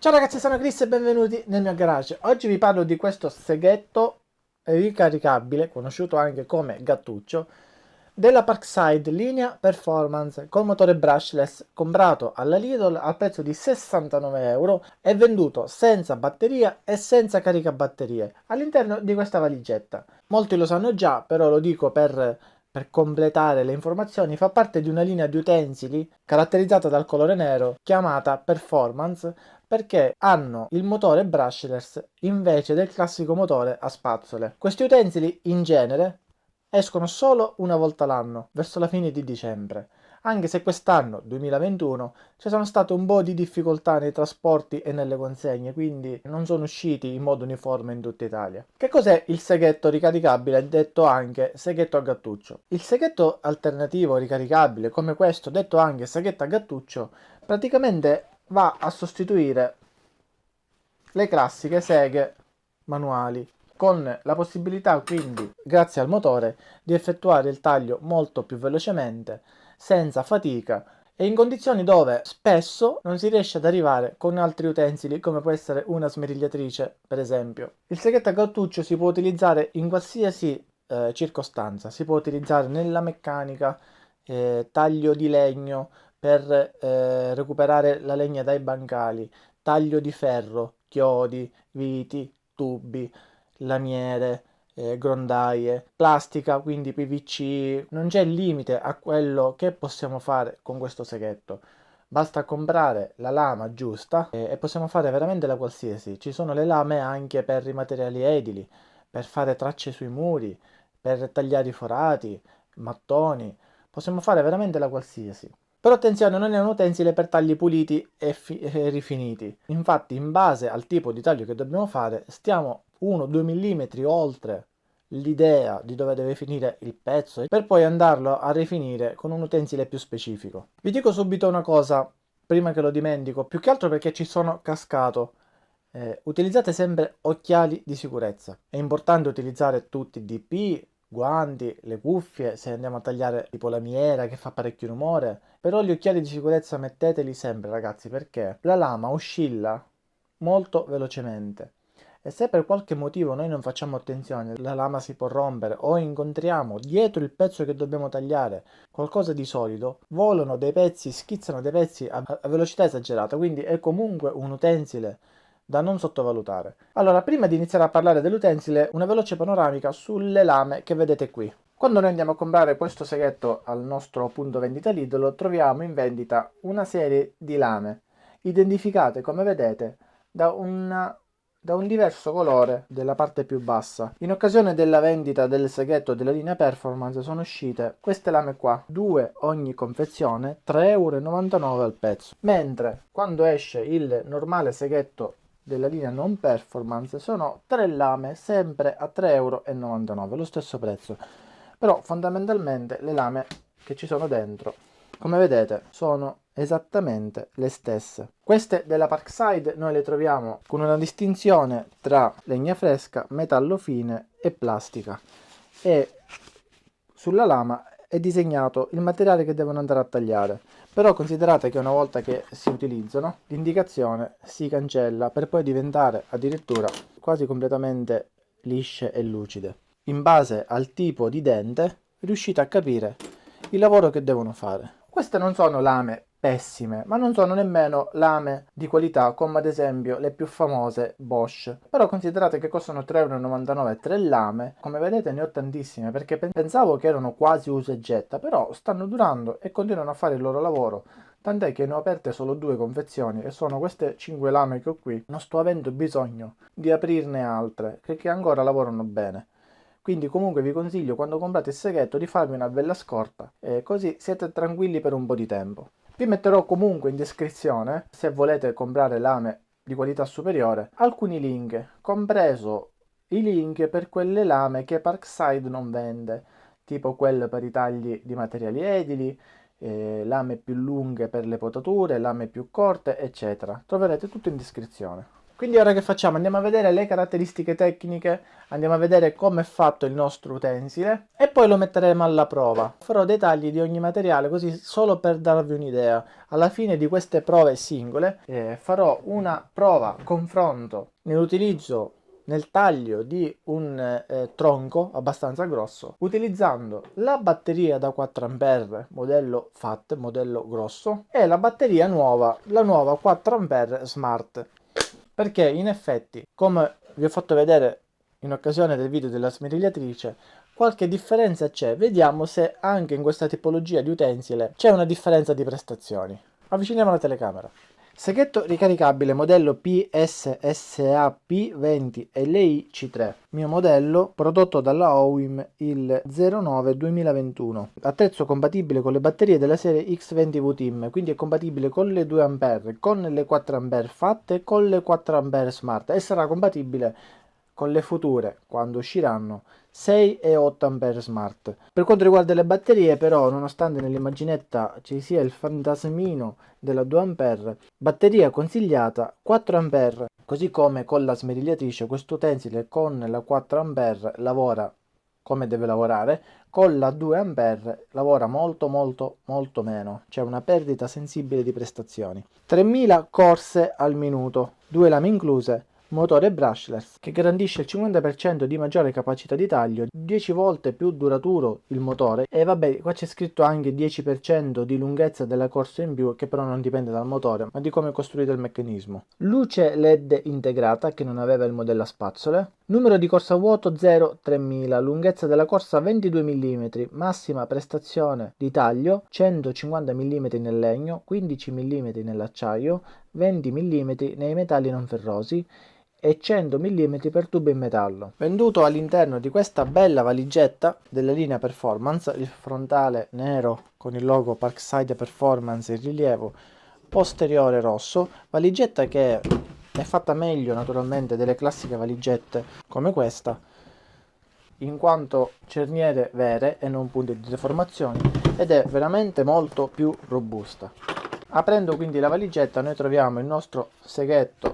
Ciao ragazzi, sono Chris e benvenuti nel mio garage. Oggi vi parlo di questo seghetto ricaricabile, conosciuto anche come Gattuccio, della Parkside linea Performance con motore brushless, comprato alla Lidl al prezzo di 69 euro e venduto senza batteria e senza caricabatterie all'interno di questa valigetta. Molti lo sanno già, però lo dico per completare le informazioni. Fa parte di una linea di utensili caratterizzata dal colore nero chiamata Performance, perché hanno il motore brushless invece del classico motore a spazzole. Questi utensili in genere escono solo una volta l'anno, verso la fine di dicembre, anche se quest'anno, 2021, ci sono state un po' di difficoltà nei trasporti e nelle consegne, quindi non sono usciti in modo uniforme in tutta Italia. Che cos'è il seghetto ricaricabile, detto anche seghetto a gattuccio? Il seghetto alternativo ricaricabile, come questo, detto anche seghetto a gattuccio, praticamente va a sostituire le classiche seghe manuali, con la possibilità quindi, grazie al motore, di effettuare il taglio molto più velocemente, senza fatica e in condizioni dove spesso non si riesce ad arrivare con altri utensili come può essere una smerigliatrice, per esempio. Il seghetto a gattuccio si può utilizzare in qualsiasi circostanza, si può utilizzare nella meccanica, taglio di legno per recuperare la legna dai bancali, taglio di ferro, chiodi, viti, tubi, lamiere, grondaie, plastica, quindi PVC. Non c'è limite a quello che possiamo fare con questo seghetto. Basta comprare la lama giusta e possiamo fare veramente la qualsiasi. Ci sono le lame anche per i materiali edili, per fare tracce sui muri, per tagliare i forati, mattoni. Possiamo fare veramente la qualsiasi. Però attenzione, non è un utensile per tagli puliti e rifiniti. Infatti, in base al tipo di taglio che dobbiamo fare, stiamo 1-2 mm oltre l'idea di dove deve finire il pezzo per poi andarlo a rifinire con un utensile più specifico. Vi dico subito una cosa, prima che lo dimentico, più che altro perché ci sono cascato. Utilizzate sempre occhiali di sicurezza. È importante utilizzare tutti i DP, guanti, le cuffie, se andiamo a tagliare tipo lamiera che fa parecchio rumore. Però gli occhiali di sicurezza metteteli sempre, ragazzi, perché la lama oscilla molto velocemente. E se per qualche motivo noi non facciamo attenzione, la lama si può rompere o incontriamo dietro il pezzo che dobbiamo tagliare qualcosa di solido, volano dei pezzi, schizzano dei pezzi a velocità esagerata, quindi è comunque un utensile da non sottovalutare. Allora, prima di iniziare a parlare dell'utensile, una veloce panoramica sulle lame che vedete qui. Quando noi andiamo a comprare questo seghetto al nostro punto vendita Lidl, troviamo in vendita una serie di lame, identificate come vedete da un diverso colore della parte più bassa. In occasione della vendita del seghetto della linea Performance sono uscite queste lame qua, due ogni confezione, 3,99 € al pezzo, mentre quando esce il normale seghetto della linea non performance sono 3 lame sempre a 3,99 €, lo stesso prezzo. Però fondamentalmente le lame che ci sono dentro, come vedete, sono esattamente le stesse. Queste della Parkside noi le troviamo con una distinzione tra legna fresca, metallo fine e plastica. E sulla lama è disegnato il materiale che devono andare a tagliare. Però considerate che una volta che si utilizzano, l'indicazione si cancella per poi diventare addirittura quasi completamente lisce e lucide. In base al tipo di dente riuscite a capire il lavoro che devono fare. Queste non sono lame pessime, ma non sono nemmeno lame di qualità come ad esempio le più famose Bosch. Però considerate che costano 3,99 € 3 lame, come vedete ne ho tantissime perché pensavo che erano quasi usa e getta, però stanno durando e continuano a fare il loro lavoro. Tant'è che ne ho aperte solo 2 confezioni e sono queste 5 lame che ho qui. Non sto avendo bisogno di aprirne altre perché ancora lavorano bene. Quindi comunque vi consiglio quando comprate il seghetto di farvi una bella scorta e così siete tranquilli per un po' di tempo. Vi metterò comunque in descrizione, se volete comprare lame di qualità superiore, alcuni link, compreso i link per quelle lame che Parkside non vende, tipo quelle per i tagli di materiali edili, lame più lunghe per le potature, lame più corte, eccetera. Troverete tutto in descrizione. Quindi ora che facciamo? Andiamo a vedere le caratteristiche tecniche, andiamo a vedere come è fatto il nostro utensile e poi lo metteremo alla prova. Farò dei tagli di ogni materiale così solo per darvi un'idea. Alla fine di queste prove singole farò una prova confronto nell'utilizzo nel taglio di un tronco abbastanza grosso utilizzando la batteria da 4A modello FAT, modello grosso, e la batteria nuova, la nuova 4A Smart. Perché in effetti, come vi ho fatto vedere in occasione del video della smerigliatrice, qualche differenza c'è. Vediamo se anche in questa tipologia di utensile c'è una differenza di prestazioni. Avviciniamo la telecamera. Seghetto ricaricabile modello PSSA P20 LIC3, mio modello, prodotto dalla OWIM il 09-2021. Attrezzo compatibile con le batterie della serie X20V Team, quindi è compatibile con le 2A, con le 4A fatte e con le 4A Smart, e sarà compatibile con le future, quando usciranno, 6 e 8A Smart. Per quanto riguarda le batterie, però, nonostante nell'immaginetta ci sia il fantasmino della 2A, batteria consigliata 4A, così come con la smerigliatrice questo utensile con la 4A lavora come deve lavorare, con la 2A lavora molto meno, c'è una perdita sensibile di prestazioni. 3000 corse al minuto, 2 lame incluse, motore brushless che garantisce il 50% di maggiore capacità di taglio, 10 volte più duraturo il motore, e vabbè, qua c'è scritto anche 10% di lunghezza della corsa in più, che però non dipende dal motore ma di come è costruito il meccanismo. Luce LED integrata che non aveva il modello a spazzole. Numero di corsa a vuoto 0-3000, lunghezza della corsa 22 mm, massima prestazione di taglio 150 mm nel legno, 15 mm nell'acciaio, 20 mm nei metalli non ferrosi e 100 mm per tubo in metallo. Venduto all'interno di questa bella valigetta della linea Performance, il frontale nero con il logo Parkside Performance in rilievo, posteriore rosso, valigetta che è fatta meglio naturalmente delle classiche valigette come questa, in quanto cerniere vere e non punti di deformazione, ed è veramente molto più robusta. Aprendo quindi la valigetta noi troviamo il nostro seghetto,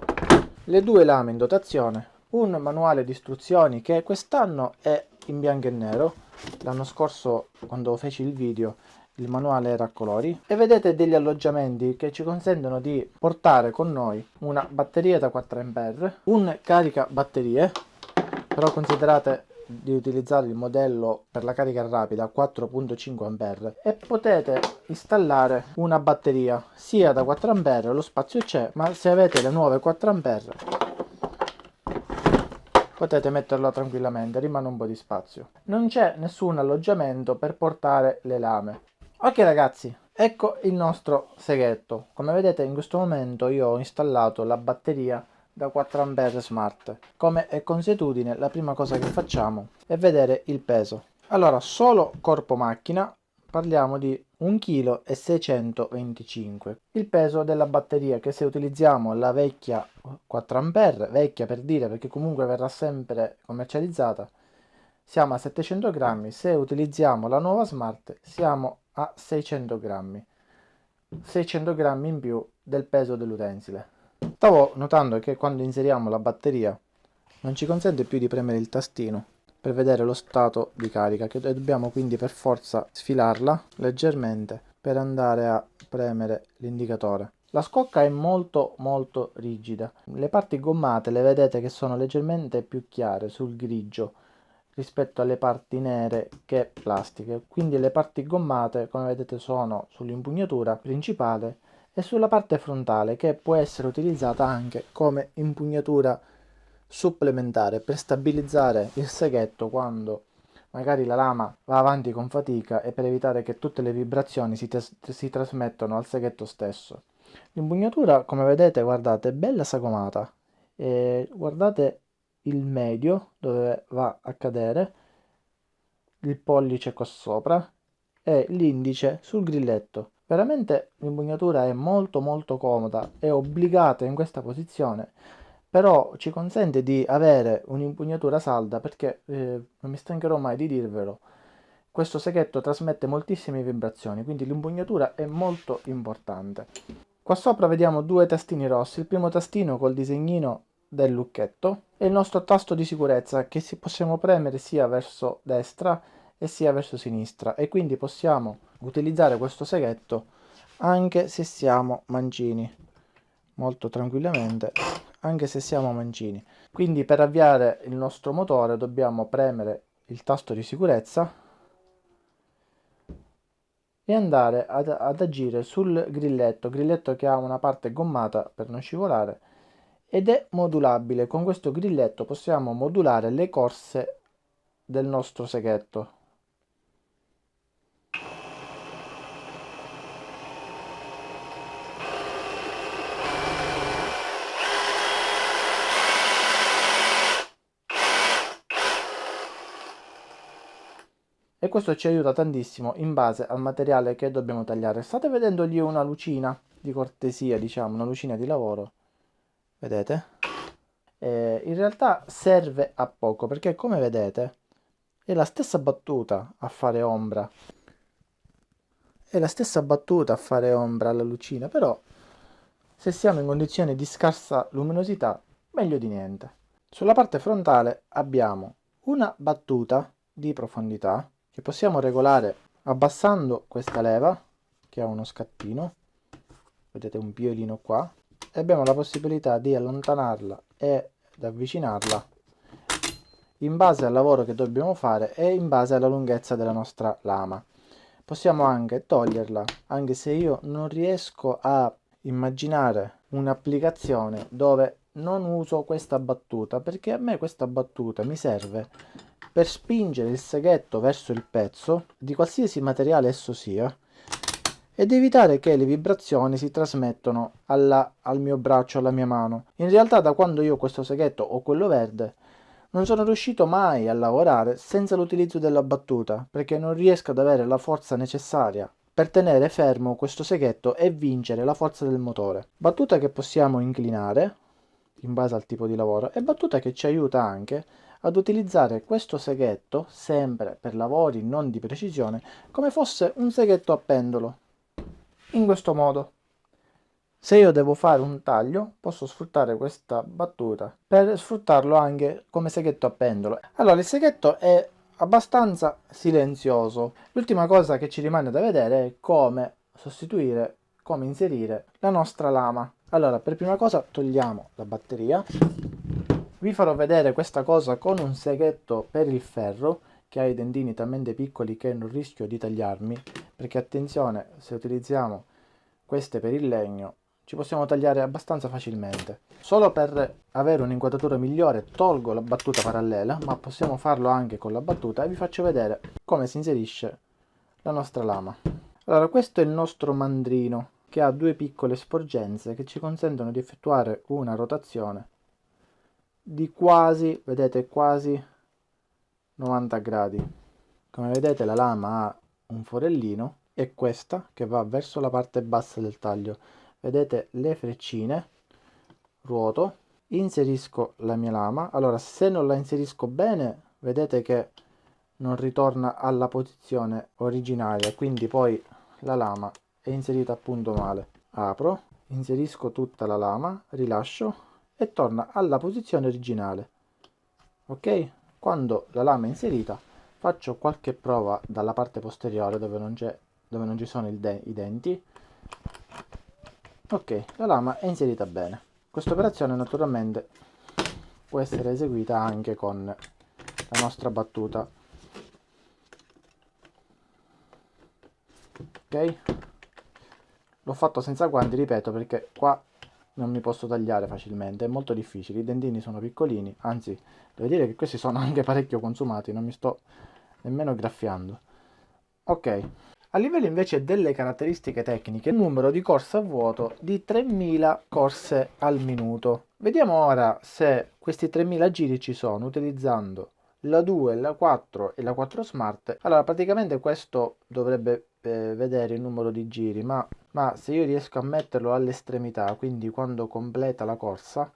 le due lame in dotazione, un manuale di istruzioni che quest'anno è in bianco e nero, l'anno scorso quando feci il video il manuale era a colori, e vedete degli alloggiamenti che ci consentono di portare con noi una batteria da 4A, un carica batterie, però considerate di utilizzare il modello per la carica rapida 4.5A, e potete installare una batteria sia da 4A, lo spazio c'è, ma se avete le nuove 4A potete metterlo tranquillamente, rimane un po' di spazio. Non c'è nessun alloggiamento per portare le lame. Ok ragazzi, ecco il nostro seghetto. Come vedete in questo momento io ho installato la batteria da 4A Smart. Come è consuetudine, la prima cosa che facciamo è vedere il peso. Allora, solo corpo macchina parliamo di 1,625 kg. Il peso della batteria, che se utilizziamo la vecchia 4A, vecchia per dire perché comunque verrà sempre commercializzata, siamo a 700 grammi. Se utilizziamo la nuova Smart siamo a 600 grammi. 600 grammi in più del peso dell'utensile. Stavo notando che quando inseriamo la batteria non ci consente più di premere il tastino per vedere lo stato di carica, che dobbiamo quindi per forza sfilarla leggermente per andare a premere l'indicatore. La scocca è molto rigida, le parti gommate le vedete che sono leggermente più chiare sul grigio rispetto alle parti nere che plastiche, quindi le parti gommate come vedete sono sull'impugnatura principale e sulla parte frontale, che può essere utilizzata anche come impugnatura supplementare per stabilizzare il seghetto quando magari la lama va avanti con fatica e per evitare che tutte le vibrazioni si trasmettono al seghetto stesso. L'impugnatura, come vedete, guardate, è bella sagomata, e guardate il medio dove va a cadere, il pollice qua sopra e l'indice sul grilletto. Veramente l'impugnatura è molto comoda, è obbligata in questa posizione, però ci consente di avere un'impugnatura salda perché, non mi stancherò mai di dirvelo, questo seghetto trasmette moltissime vibrazioni, quindi l'impugnatura è molto importante. Qua sopra vediamo due tastini rossi, il primo tastino col disegnino del lucchetto e il nostro tasto di sicurezza che possiamo premere sia verso destra e sia verso sinistra, e quindi possiamo utilizzare questo seghetto anche se siamo mancini, molto tranquillamente, anche se siamo mancini. Quindi per avviare il nostro motore dobbiamo premere il tasto di sicurezza e andare ad agire sul grilletto che ha una parte gommata per non scivolare ed è modulabile. Con questo grilletto possiamo modulare le corse del nostro seghetto. E questo ci aiuta tantissimo in base al materiale che dobbiamo tagliare. State vedendo lì una lucina di cortesia, diciamo, una lucina di lavoro? Vedete? In realtà serve a poco perché, come vedete, è la stessa battuta a fare ombra. È la stessa battuta a fare ombra alla lucina, però se siamo in condizioni di scarsa luminosità, meglio di niente. Sulla parte frontale abbiamo una battuta di profondità che possiamo regolare abbassando questa leva che ha uno scattino, vedete un piolino qua, e abbiamo la possibilità di allontanarla e di avvicinarla in base al lavoro che dobbiamo fare e in base alla lunghezza della nostra lama. Possiamo anche toglierla, anche se io non riesco a immaginare un'applicazione dove non uso questa battuta, perché a me questa battuta mi serve per spingere il seghetto verso il pezzo di qualsiasi materiale esso sia ed evitare che le vibrazioni si trasmettono al mio braccio, alla mia mano. In realtà da quando io ho questo seghetto o quello verde non sono riuscito mai a lavorare senza l'utilizzo della battuta, perché non riesco ad avere la forza necessaria per tenere fermo questo seghetto e vincere la forza del motore. Battuta che possiamo inclinare in base al tipo di lavoro e battuta che ci aiuta anche ad utilizzare questo seghetto, sempre per lavori non di precisione, come fosse un seghetto a pendolo. In questo modo, se io devo fare un taglio, posso sfruttare questa battuta per sfruttarlo anche come seghetto a pendolo. Allora, il seghetto è abbastanza silenzioso. L'ultima cosa che ci rimane da vedere è come sostituire, come inserire la nostra lama. Allora, per prima cosa togliamo la batteria. Vi farò vedere questa cosa con un seghetto per il ferro che ha i dentini talmente piccoli che non rischio di tagliarmi, perché attenzione, se utilizziamo queste per il legno ci possiamo tagliare abbastanza facilmente. Solo per avere un'inquadratura migliore tolgo la battuta parallela, ma possiamo farlo anche con la battuta e vi faccio vedere come si inserisce la nostra lama. Allora, questo è il nostro mandrino che ha due piccole sporgenze che ci consentono di effettuare una rotazione di quasi, vedete, quasi 90 gradi. Come vedete la lama ha un forellino e questa che va verso la parte bassa del taglio. Vedete le freccine, ruoto, inserisco la mia lama. Allora, se non la inserisco bene, vedete che non ritorna alla posizione originaria, quindi poi la lama è inserita appunto male. Apro, inserisco tutta la lama, rilascio e torna alla posizione originale. Ok? Quando la lama è inserita, faccio qualche prova dalla parte posteriore dove non ci sono i denti. Ok, la lama è inserita bene. Questa operazione naturalmente può essere eseguita anche con la nostra battuta. Ok? L'ho fatto senza guanti, ripeto, perché qua non mi posso tagliare facilmente, è molto difficile, i dentini sono piccolini, anzi, devo dire che questi sono anche parecchio consumati, non mi sto nemmeno graffiando. Ok. A livello invece delle caratteristiche tecniche, il numero di corse a vuoto di 3000 corse al minuto. Vediamo ora se questi 3000 giri ci sono utilizzando la 2, la 4 e la 4 Smart. Allora, praticamente questo dovrebbe vedere il numero di giri, ma se io riesco a metterlo all'estremità, quindi quando completa la corsa,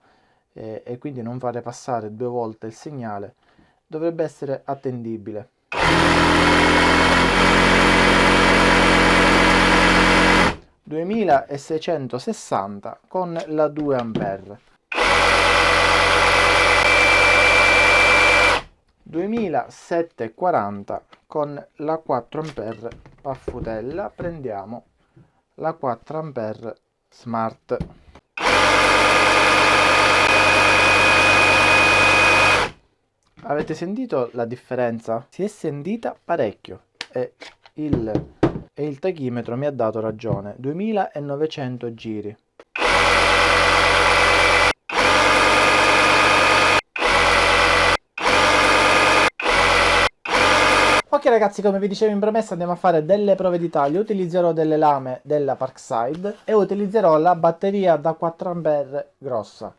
e quindi non fare passare due volte il segnale, dovrebbe essere attendibile. 2660 con la 2 ampere. 2740 con la 4A paffutella. Prendiamo la 4A Smart. Avete sentito la differenza? Si è sentita parecchio e il tachimetro mi ha dato ragione. 2900 giri. Ok ragazzi, come vi dicevo in premessa, andiamo a fare delle prove di taglio. Utilizzerò delle lame della Parkside e utilizzerò la batteria da 4A grossa.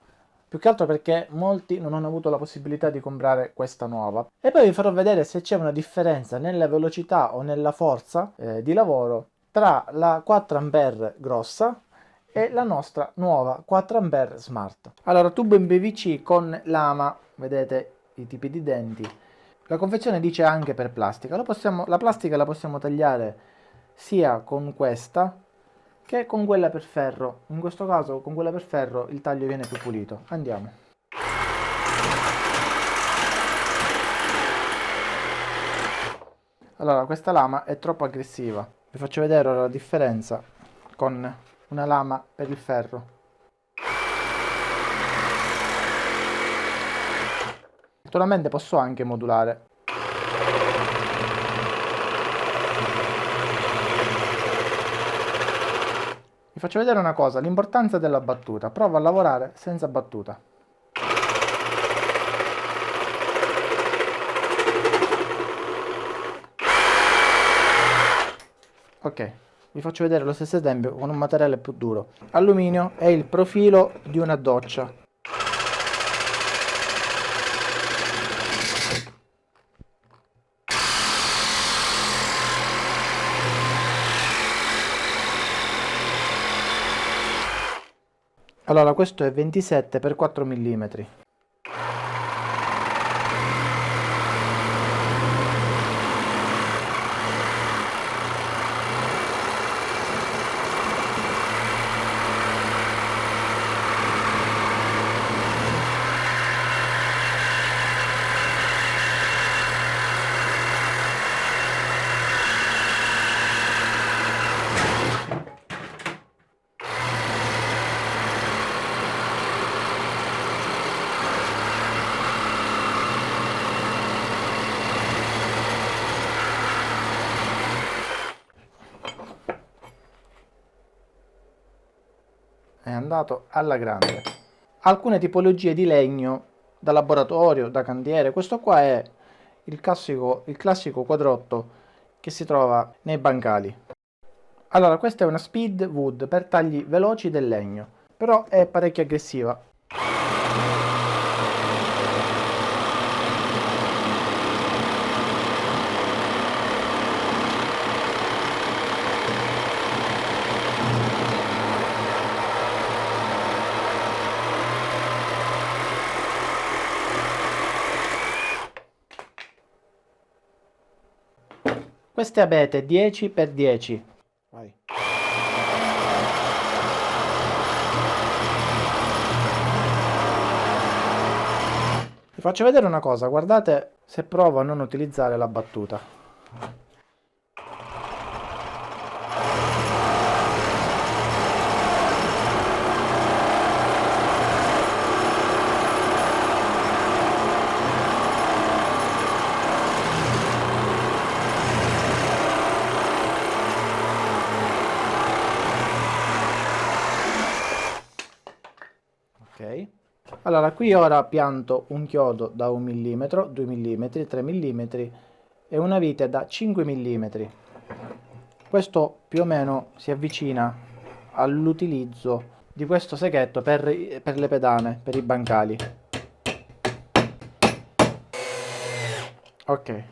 Più che altro perché molti non hanno avuto la possibilità di comprare questa nuova. E poi vi farò vedere se c'è una differenza nella velocità o nella forza di lavoro tra la 4A grossa e la nostra nuova 4A Smart. Allora, tubo in PVC con lama, vedete i tipi di denti. La confezione dice anche per plastica. La plastica la possiamo tagliare sia con questa che con quella per ferro. In questo caso con quella per ferro il taglio viene più pulito. Andiamo. Allora, questa lama è troppo aggressiva. Vi faccio vedere ora la differenza con una lama per il ferro. Naturalmente posso anche modulare. Vi faccio vedere una cosa, l'importanza della battuta. Provo a lavorare senza battuta. Ok, vi faccio vedere lo stesso esempio con un materiale più duro. Alluminio è il profilo di una doccia. Allora, questo è 27 x 4 mm. È andato alla grande. Alcune tipologie di legno da laboratorio, da cantiere. Questo qua è il classico quadrotto che si trova nei bancali. Allora, questa è una speed wood per tagli veloci del legno, però è parecchio aggressiva. Queste abete 10 x 10. Vai. Vi faccio vedere una cosa, guardate se provo a non utilizzare la battuta. Ok, allora qui ora pianto un chiodo da 1 mm, 2 mm, 3 mm e una vite da 5 mm. Questo più o meno si avvicina all'utilizzo di questo seghetto per le pedane, per i bancali. Ok,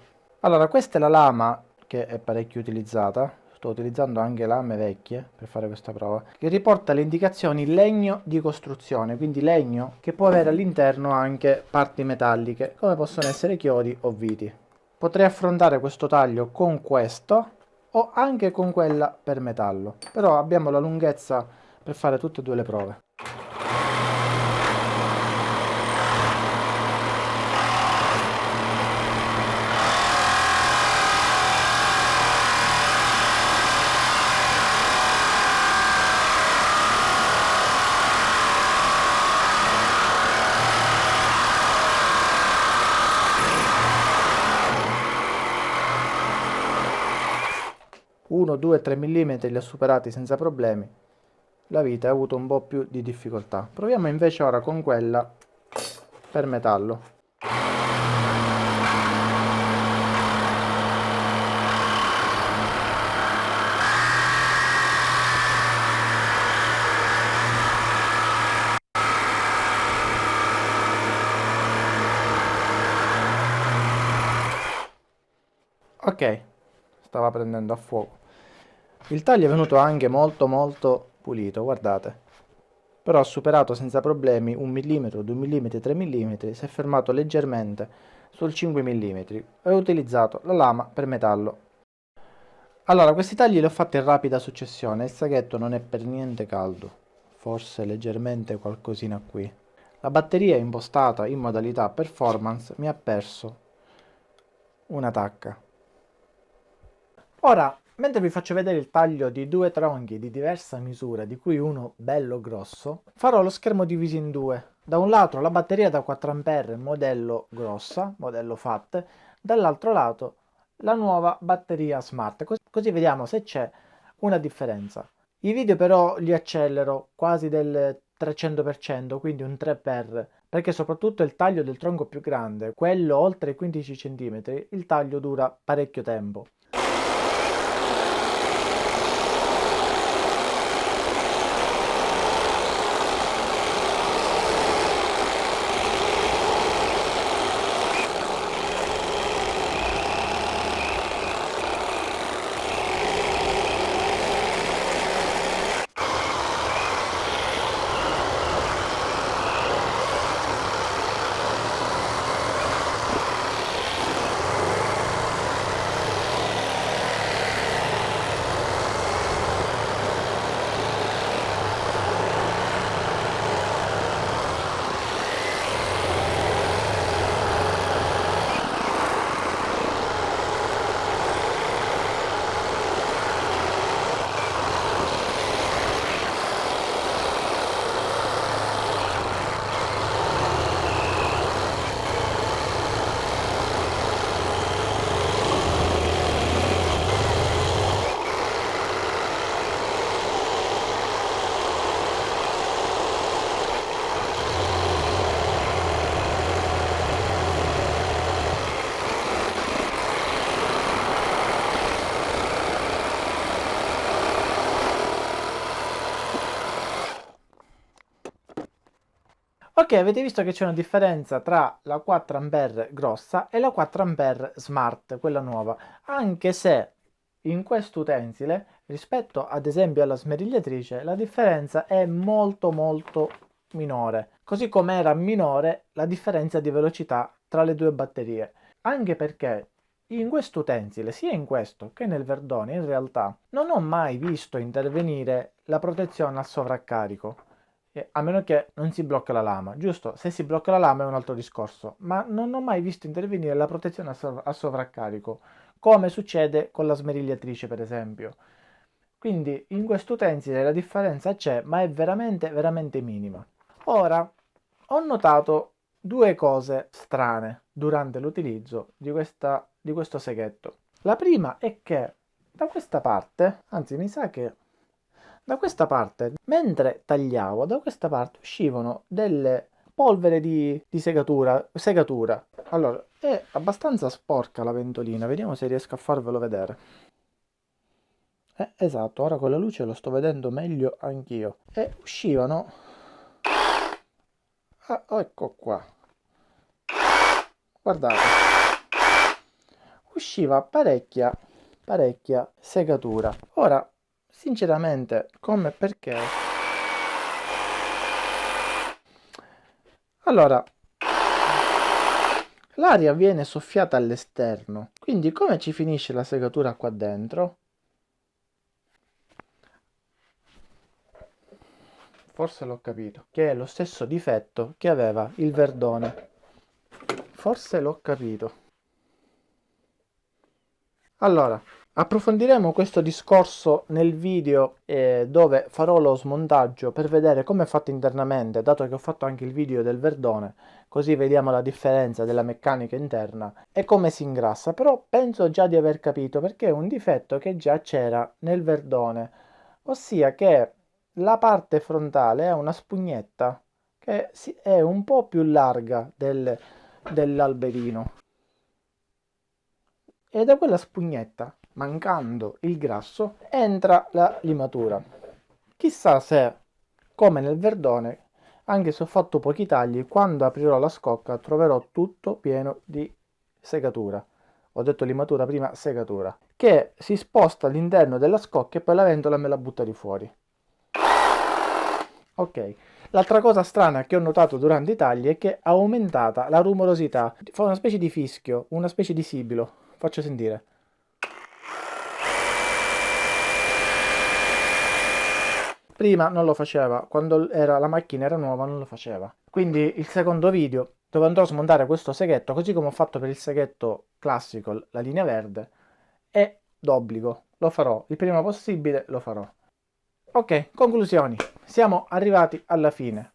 allora questa è la lama che è parecchio utilizzata. Sto utilizzando anche lame vecchie per fare questa prova, che riporta le indicazioni legno di costruzione, quindi legno che può avere all'interno anche parti metalliche, come possono essere chiodi o viti. Potrei affrontare questo taglio con questo o anche con quella per metallo, però abbiamo la lunghezza per fare tutte e due le prove. 1, 2, 3 mm li ha superati senza problemi, la vite ha avuto un po' più di difficoltà. Proviamo invece ora con quella per metallo. Ok, stava prendendo a fuoco. Il taglio è venuto anche molto pulito, guardate. Però ha superato senza problemi 1 mm, 2 mm, 3 mm, si è fermato leggermente sul 5 mm e ho utilizzato la lama per metallo. Allora, questi tagli li ho fatti in rapida successione, il saghetto non è per niente caldo, forse leggermente qualcosina qui. La batteria impostata in modalità performance mi ha perso una tacca. Ora, mentre vi faccio vedere il taglio di due tronchi di diversa misura, di cui uno bello grosso, farò lo schermo diviso in due. Da un lato la batteria da 4A modello grossa, modello FAT, dall'altro lato la nuova batteria smart, così vediamo se c'è una differenza. I video però li accelero quasi del 300%, quindi un 3x, perché soprattutto il taglio del tronco più grande, quello oltre i 15 cm, il taglio dura parecchio tempo. Ok, avete visto che c'è una differenza tra la 4A grossa e la 4A Smart, quella nuova, anche se in questo utensile, rispetto ad esempio alla smerigliatrice, la differenza è molto minore, così come era minore la differenza di velocità tra le due batterie, anche perché in questo utensile, sia in questo che nel Verdone, in realtà non ho mai visto intervenire la protezione al sovraccarico. A meno che non si blocca la lama, giusto? Se si blocca la lama è un altro discorso, ma non ho mai visto intervenire la protezione a sovraccarico, come succede con la smerigliatrice, per esempio. Quindi in questo utensile la differenza c'è, ma è veramente minima. Ora, ho notato due cose strane durante l'utilizzo di questo seghetto. La prima è che da questa parte, anzi mi sa che da questa parte, mentre tagliavo, da questa parte uscivano delle polvere di segatura. Allora, è abbastanza sporca la ventolina, vediamo se riesco a farvelo vedere. Esatto, ora con la luce lo sto vedendo meglio anch'io. E uscivano... Ah, ecco qua. Guardate. Usciva parecchia segatura. Ora, sinceramente, come e perché? Allora, l'aria viene soffiata all'esterno, quindi come ci finisce la segatura qua dentro? Forse l'ho capito, che è lo stesso difetto che aveva il Verdone. Forse l'ho capito. Allora, approfondiremo questo discorso nel video dove farò lo smontaggio per vedere come è fatto internamente, dato che ho fatto anche il video del Verdone, così vediamo la differenza della meccanica interna e come si ingrassa. Però penso già di aver capito perché è un difetto che già c'era nel Verdone, ossia che la parte frontale ha una spugnetta che è un po' più larga dell'Alberino, e da quella spugnetta, mancando il grasso, entra la limatura. Chissà se, come nel Verdone, anche se ho fatto pochi tagli, quando aprirò la scocca troverò tutto pieno di segatura. Ho detto limatura prima, segatura, che si sposta all'interno della scocca e poi la ventola me la butta di fuori. Ok, l'altra cosa strana che ho notato durante i tagli è che è aumentata la rumorosità, fa una specie di fischio, una specie di sibilo. Faccio sentire. Prima non lo faceva, quando la macchina era nuova non lo faceva. Quindi il secondo video dove andrò a smontare questo seghetto, così come ho fatto per il seghetto classico, la linea verde, è d'obbligo. Lo farò, il prima possibile lo farò. Ok, conclusioni. Siamo arrivati alla fine.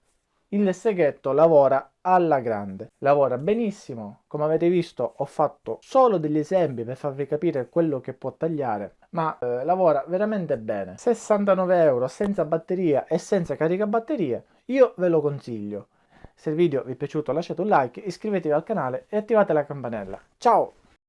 Il seghetto lavora alla grande, lavora benissimo. Come avete visto ho fatto solo degli esempi per farvi capire quello che può tagliare, ma lavora veramente bene. 69 euro senza batteria e senza caricabatterie, io ve lo consiglio. Se il video vi è piaciuto lasciate un like, iscrivetevi al canale e attivate la campanella. Ciao!